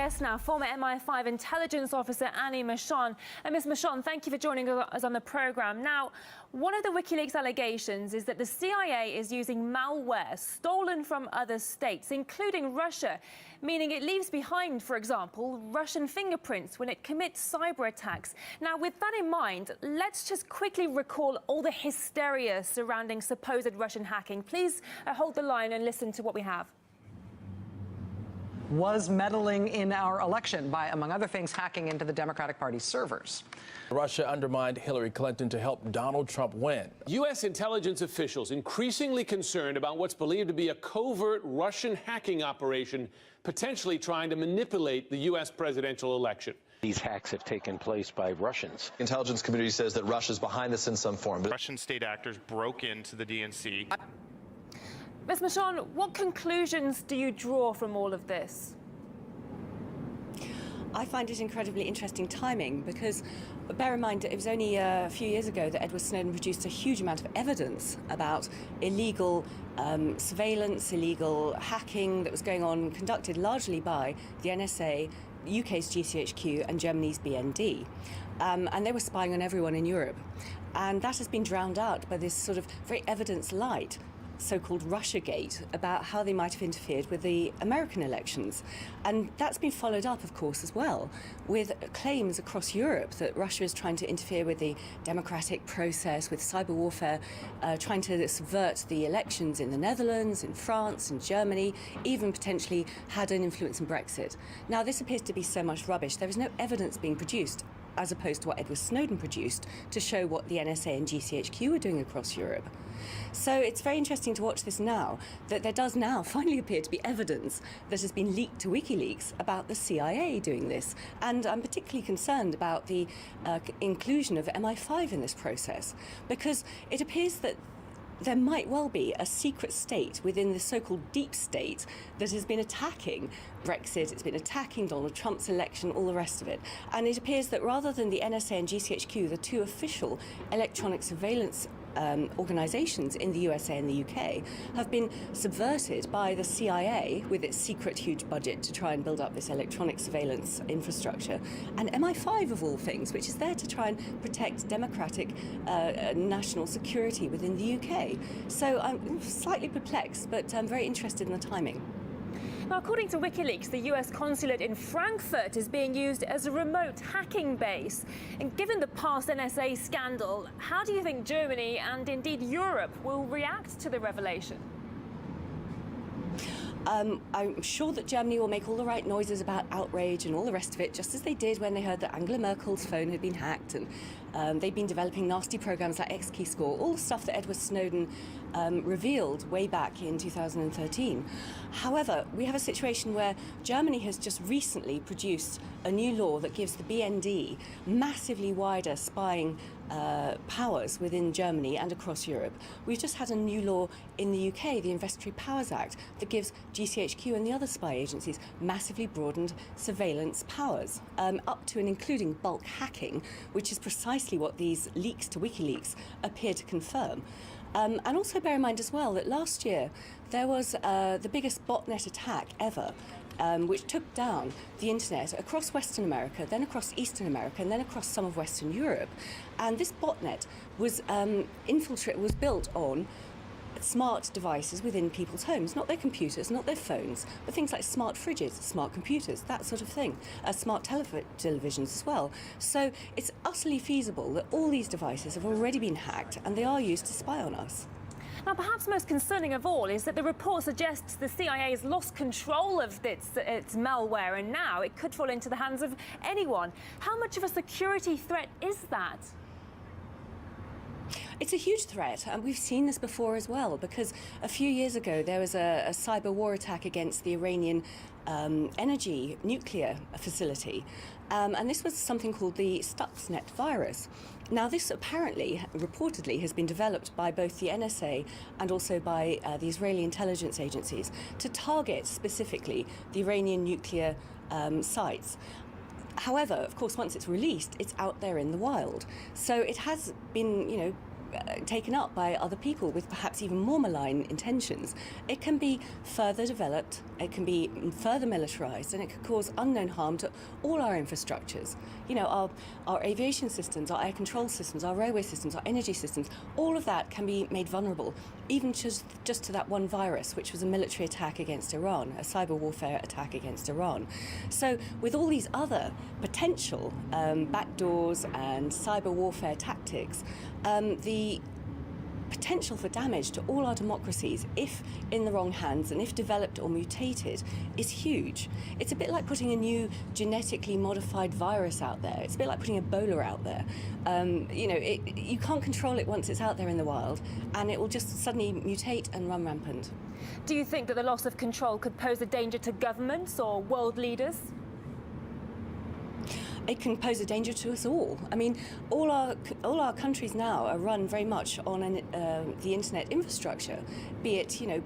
Guest now, former MI5 intelligence officer Annie Machon. And Ms. Machon, thank you for joining us on the programme. Now, one of the WikiLeaks allegations is that the CIA is using malware stolen from other states, including Russia, meaning it leaves behind, for example, Russian fingerprints when it commits cyber attacks. Now, with that in mind, let's just quickly recall all the hysteria surrounding supposed Russian hacking. Please hold the line and listen to what we have. Was meddling in our election by, among other things, hacking into the Democratic Party's servers. Russia undermined Hillary Clinton to help Donald Trump win. U.S. intelligence officials increasingly concerned about what's believed to be a covert Russian hacking operation, potentially trying to manipulate the U.S. presidential election. These hacks have taken place by Russians. The intelligence community says that Russia's behind this in some form. But Russian state actors broke into the DNC. Ms. Machon, what conclusions do you draw from all of this? I find it incredibly interesting timing because, bear in mind, it was only a few years ago that Edward Snowden produced a huge amount of evidence about illegal surveillance, illegal hacking that was going on, conducted largely by the NSA, UK's GCHQ and Germany's BND. And they were spying on everyone in Europe. And that has been drowned out by this sort of very evidence-light so-called Russiagate about how they might have interfered with the American elections. And that's been followed up, of course, as well, with claims across Europe that Russia is trying to interfere with the democratic process, with cyber warfare, trying to subvert the elections in the Netherlands, in France, in Germany, even potentially had an influence in Brexit. Now, this appears to be so much rubbish. There is no evidence being produced, as opposed to what Edward Snowden produced, to show what the NSA and GCHQ are doing across Europe. So it's very interesting to watch this now, that there does now finally appear to be evidence that has been leaked to WikiLeaks about the CIA doing this. And I'm particularly concerned about the inclusion of MI5 in this process, because it appears that there might well be a secret state within the so-called deep state that has been attacking Brexit, it's been attacking Donald Trump's election, all the rest of it. And it appears that rather than the NSA and GCHQ, the two official electronic surveillance organisations in the USA and the UK, have been subverted by the CIA with its secret huge budget to try and build up this electronic surveillance infrastructure, and MI5 of all things, which is there to try and protect democratic national security within the UK. So I'm slightly perplexed, but I'm very interested in the timing. Now, according to WikiLeaks, the US consulate in Frankfurt is being used as a remote hacking base. And given the past NSA scandal, how do you think Germany and indeed Europe will react to the revelation? I'm sure that Germany will make all the right noises about outrage and all the rest of it, just as they did when they heard that Angela Merkel's phone had been hacked, and they've been developing nasty programs like X-Keyscore, all the stuff that Edward Snowden revealed way back in 2013. However, we have a situation where Germany has just recently produced a new law that gives the BND massively wider spying powers within Germany and across Europe. We've just had a new law in the UK, the Investigatory Powers Act, that gives GCHQ and the other spy agencies massively broadened surveillance powers, up to and including bulk hacking, which is precisely what these leaks to WikiLeaks appear to confirm. And also bear in mind as well that last year there was the biggest botnet attack ever, which took down the internet across Western America, then across Eastern America, and then across some of Western Europe. And this botnet was was built on smart devices within people's homes, not their computers, not their phones, but things like smart fridges, smart computers, that sort of thing, smart televisions as well. So it's utterly feasible that all these devices have already been hacked and they are used to spy on us. Now, perhaps most concerning of all is that the report suggests the CIA has lost control of its malware, and now it could fall into the hands of anyone. How much of a security threat is that? It's a huge threat, and we've seen this before as well, because a few years ago there was a cyber war attack against the Iranian energy nuclear facility, and this was something called the Stuxnet virus. Now, this apparently, reportedly, has been developed by both the NSA and also by the Israeli intelligence agencies to target specifically the Iranian nuclear sites. However, of course, once it's released, it's out there in the wild. So it has been, taken up by other people with perhaps even more malign intentions, it can be further developed, it can be further militarized, and it could cause unknown harm to all our infrastructures. You know, our aviation systems, our air control systems, our railway systems, our energy systems, all of that can be made vulnerable, even just to that one virus, which was a military attack against Iran, a cyber warfare attack against Iran. So with all these other potential backdoors and cyber warfare tactics, the potential for damage to all our democracies, if in the wrong hands and if developed or mutated, is huge. It's a bit like putting a new genetically modified virus out there. It's a bit like putting Ebola out there. You know, you can't control it once it's out there in the wild, and it will just suddenly mutate and run rampant. Do you think that the loss of control could pose a danger to governments or world leaders? It can pose a danger to us all. I mean, all our countries now are run very much on the internet infrastructure, be it, you know,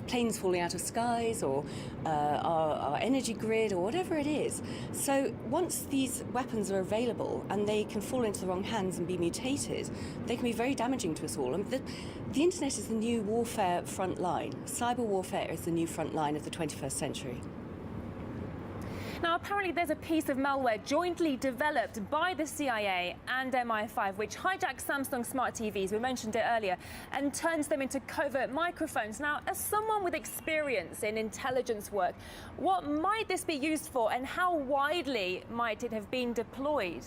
planes falling out of skies or our energy grid or whatever it is. So once these weapons are available and they can fall into the wrong hands and be mutated, they can be very damaging to us all. And the internet is the new warfare front line. Cyber warfare is the new front line of the 21st century. Now, apparently there's a piece of malware jointly developed by the CIA and MI5 which hijacks Samsung smart TVs, we mentioned it earlier, and turns them into covert microphones. Now, as someone with experience in intelligence work, what might this be used for and how widely might it have been deployed?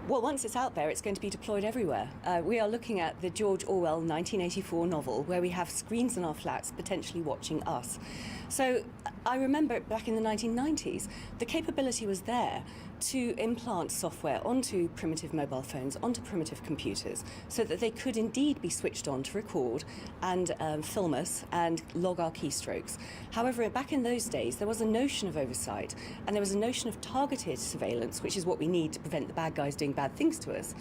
Well, once it's out there, it's going to be deployed everywhere. We are looking at the George Orwell 1984 novel, where we have screens in our flats potentially watching us. So I remember back in the 1990s, the capability was there to implant software onto primitive mobile phones, onto primitive computers, so that they could indeed be switched on to record and film us and log our keystrokes. However, back in those days, there was a notion of oversight, and there was a notion of targeted surveillance, which is what we need to prevent the bad guys doing bad things to us.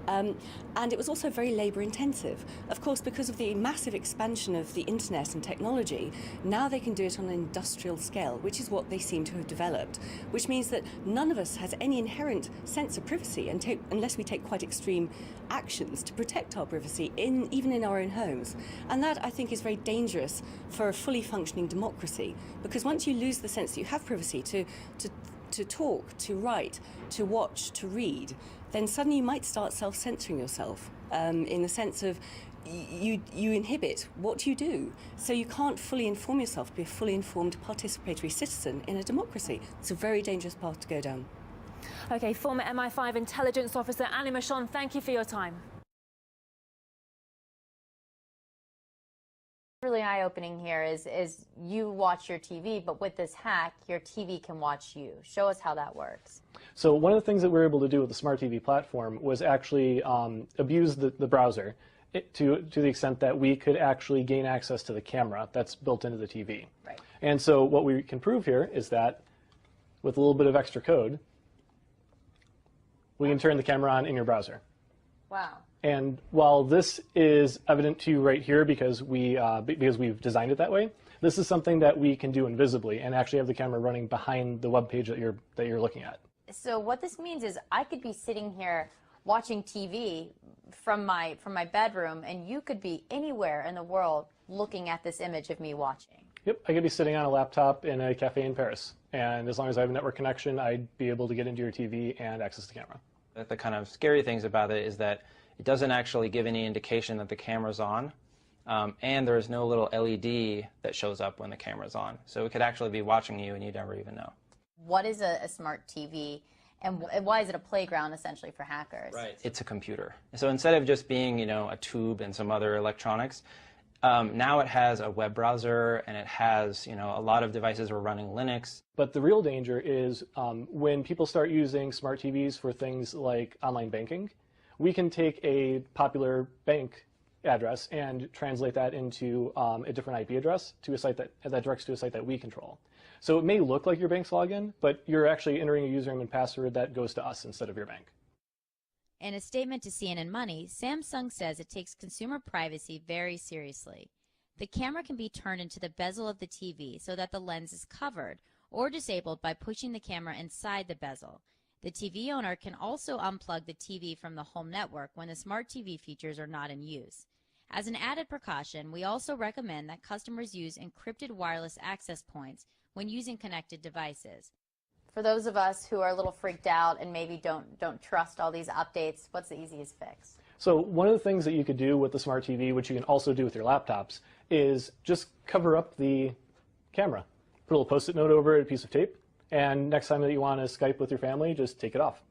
And it was also very labour intensive. Of course, because of the massive expansion of the internet and technology, now they can do it on an industrial scale, which is what they seem to have developed, which means that none of us has any inherent sense of privacy unless we take quite extreme actions to protect our privacy, even in our own homes. And that, I think, is very dangerous for a fully functioning democracy, because once you lose the sense that you have privacy to talk, to write, to watch, to read, then suddenly you might start self-censoring yourself in the sense of you inhibit what you do. So you can't fully inform yourself to be a fully informed participatory citizen in a democracy. It's a very dangerous path to go down. OK, former MI5 intelligence officer Annie Machon, thank you for your time. Really eye-opening here is you watch your TV, but with this hack, your TV can watch you. Show us how that works. So one of the things that we were able to do with the Smart TV platform was actually abuse the browser to the extent that we could actually gain access to the camera that's built into the TV. Right. And so what we can prove here is that with a little bit of extra code, we can turn the camera on in your browser. Wow. And while this is evident to you right here because we've designed it that way, this is something that we can do invisibly and actually have the camera running behind the web page that you're looking at. So what this means is I could be sitting here watching TV from my bedroom, and you could be anywhere in the world looking at this image of me watching. Yep, I could be sitting on a laptop in a cafe in Paris, and as long as I have a network connection, I'd be able to get into your TV and access the camera. The kind of scary things about it is that it doesn't actually give any indication that the camera's on, and there is no little LED that shows up when the camera's on. So it could actually be watching you and you never even know. What is a smart TV, and why is it a playground essentially for hackers? Right. It's a computer. So instead of just being, you know, a tube and some other electronics, now it has a web browser and it has, you know, a lot of devices are running Linux. But the real danger is when people start using smart TVs for things like online banking, we can take a popular bank address and translate that into a different IP address to a site that directs to a site that we control. So it may look like your bank's login, but you're actually entering a username and password that goes to us instead of your bank. In a statement to CNN Money, Samsung says it takes consumer privacy very seriously. The camera can be turned into the bezel of the TV so that the lens is covered or disabled by pushing the camera inside the bezel. The TV owner can also unplug the TV from the home network when the smart TV features are not in use. As an added precaution, we also recommend that customers use encrypted wireless access points when using connected devices. For those of us who are a little freaked out and maybe don't trust all these updates, what's the easiest fix? So one of the things that you could do with the smart TV, which you can also do with your laptops, is just cover up the camera. Put a little Post-it note over it, a piece of tape, and next time that you want to Skype with your family, just take it off.